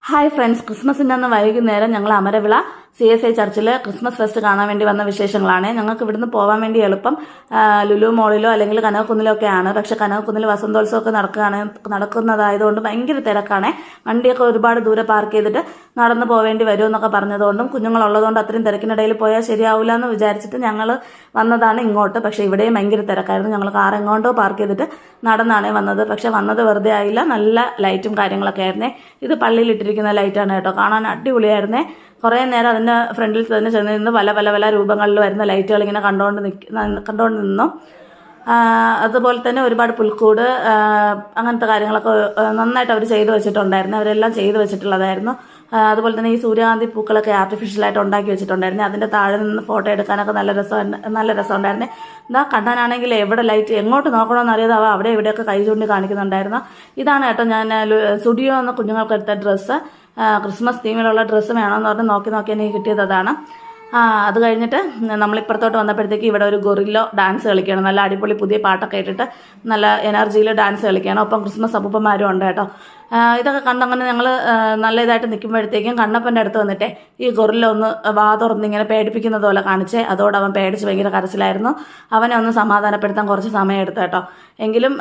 Hi friends, ക്രിസ്മസിൻ്റെ അന്ന് വൈകുന്നേരം ഞങ്ങൾ അമരവിള CSI ചർച്ചിൽ ക്രിസ്മസ് ഫെസ്റ്റ് കാണാൻ വേണ്ടി വന്ന വിശേഷങ്ങളാണ്. ഞങ്ങൾക്ക് ഇവിടുന്ന് പോകാൻ വേണ്ടി എളുപ്പം ലുലു മോളിലോ അല്ലെങ്കിൽ കനകക്കുന്നിലോ ഒക്കെയാണ്. പക്ഷേ കനകക്കുന്നിൽ വസന്തോത്സവമൊക്കെ നടക്കുന്നതായതുകൊണ്ട് ഭയങ്കര തിരക്കാണ്. വണ്ടിയൊക്കെ ഒരുപാട് ദൂരെ പാർക്ക് ചെയ്തിട്ട് നടന്നു പോവേണ്ടി വരും എന്നൊക്കെ പറഞ്ഞതുകൊണ്ടും കുഞ്ഞുങ്ങളുള്ളതുകൊണ്ട് അത്രയും തിരക്കിനിടയിൽ പോയാൽ ശരിയാവില്ല എന്ന് വിചാരിച്ചിട്ട് ഞങ്ങൾ വന്നതാണ് ഇങ്ങോട്ട്. പക്ഷേ ഇവിടെയും ഭയങ്കര തിരക്കായിരുന്നു. ഞങ്ങൾ കാർ എങ്ങോട്ടോ പാർക്ക് ചെയ്തിട്ട് നടന്നാണ് വന്നത്. പക്ഷേ വന്നത് വെറുതെ ആയില്ല. നല്ല ലൈറ്റും കാര്യങ്ങളൊക്കെ ആയിരുന്നേ. ഇത് പള്ളിയിലിട്ടിരിക്കുന്ന ലൈറ്റാണ് കേട്ടോ. കാണാൻ അടിപൊളിയായിരുന്നേ. കുറേ നേരം അതിൻ്റെ ഫ്രണ്ടിൽ തന്നെ ചെന്ന് നിന്ന് പല രൂപങ്ങളിൽ വരുന്ന ലൈറ്റുകൾ ഇങ്ങനെ കണ്ടുകൊണ്ട് നിന്നു. അതുപോലെ തന്നെ ഒരുപാട് പുൽക്കൂട് അങ്ങനത്തെ കാര്യങ്ങളൊക്കെ നന്നായിട്ട് അവർ ചെയ്തു വെച്ചിട്ടുണ്ടായിരുന്നു. അവരെല്ലാം ചെയ്തു വെച്ചിട്ടുള്ളതായിരുന്നു. അതുപോലെ തന്നെ ഈ സൂര്യകാന്തി പൂക്കളൊക്കെ ആർട്ടിഫിഷ്യലായിട്ട് ഉണ്ടാക്കി വെച്ചിട്ടുണ്ടായിരുന്നു. അതിൻ്റെ താഴെ നിന്ന് ഫോട്ടോ എടുക്കാനൊക്കെ നല്ല രസമുണ്ടായിരുന്നു. എന്താ കണ്ണനാണെങ്കിൽ എവിടെ ലൈറ്റ് എങ്ങോട്ട് നോക്കണമെന്ന് അറിയാതെ അവിടെ എവിടെയൊക്കെ കൈ ചൂണ്ടി കാണിക്കുന്നുണ്ടായിരുന്നു. ഇതാണ് കേട്ടോ ഞാൻ സ്റ്റുഡിയോ എന്ന കുഞ്ഞുങ്ങൾക്ക് എടുത്ത ഡ്രസ്സ്. ക്രിസ്മസ് തീമിലുള്ള ഡ്രസ്സ് വേണമെന്ന് പറഞ്ഞ് നോക്കി എനിക്ക് കിട്ടിയത് അതാണ്. അത് കഴിഞ്ഞിട്ട് നമ്മളിപ്പുറത്തോട്ട് വന്നപ്പോഴത്തേക്ക് ഇവിടെ ഒരു ഗൊറില്ലോ ഡാൻസ് കളിക്കുകയാണ്. നല്ല അടിപൊളി പുതിയ പാട്ടൊക്കെ ഇട്ടിട്ട് നല്ല എനർജിയിൽ ഡാൻസ് കളിക്കുകയാണ്. ഒപ്പം ക്രിസ്മസ് അപ്പൂപ്പന്മാരും ഉണ്ട് കേട്ടോ. ഇതൊക്കെ കണ്ടങ്ങനെ ഞങ്ങൾ നല്ല ഇതായിട്ട് നിൽക്കുമ്പോഴത്തേക്കും കണ്ണപ്പൻ്റെ അടുത്ത് വന്നിട്ടേ ഈ ഗൊറില്ല ഒന്ന് തുറന്നിങ്ങനെ പേടിപ്പിക്കുന്നത് പോലെ കാണിച്ചേ. അതോടെ അവൻ പേടിച്ച് ഭയങ്കര കരച്ചിലായിരുന്നു. അവനെ ഒന്ന് സമാധാനപ്പെടുത്താൻ കുറച്ച് സമയം എടുത്തു കേട്ടോ. എങ്കിലും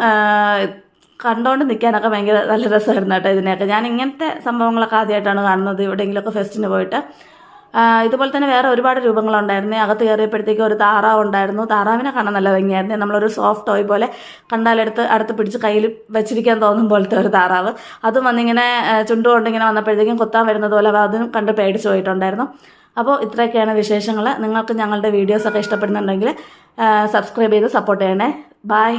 കണ്ടുകൊണ്ട് നിൽക്കാനൊക്കെ ഭയങ്കര നല്ല രസമായിരുന്നു കേട്ടോ. ഇതിനെയൊക്കെ ഞാൻ ഇങ്ങനത്തെ സംഭവങ്ങളൊക്കെ ആദ്യമായിട്ടാണ് കാണുന്നത് എവിടെയെങ്കിലുമൊക്കെ ഫെസ്റ്റിന് പോയിട്ട്. ഇതുപോലെ തന്നെ വേറെ ഒരുപാട് രൂപങ്ങളുണ്ടായിരുന്നു. അകത്ത് കയറിയപ്പോഴത്തേക്കും ഒരു താറാവ് ഉണ്ടായിരുന്നു. താറാവിനെ കാണാൻ നല്ല ഭംഗിയായിരുന്നു. നമ്മളൊരു സോഫ്റ്റ് ടോയ് പോലെ അടുത്ത് പിടിച്ച് കയ്യിൽ വെച്ചിരിക്കാൻ തോന്നും പോലത്തെ ഒരു താറാവ്. അതും വന്നിങ്ങനെ ചുണ്ടുകൊണ്ടിങ്ങനെ വന്നപ്പോഴത്തേക്കും കൊത്താൻ വരുന്നത് പോലെ അതും കണ്ട് പേടിച്ച് പോയിട്ടുണ്ടായിരുന്നു. അപ്പോൾ ഇത്രയൊക്കെയാണ് വിശേഷങ്ങൾ. നിങ്ങൾക്ക് ഞങ്ങളുടെ വീഡിയോസൊക്കെ ഇഷ്ടപ്പെടുന്നുണ്ടെങ്കിൽ സബ്സ്ക്രൈബ് ചെയ്ത് സപ്പോർട്ട് ചെയ്യണേ. ബൈ.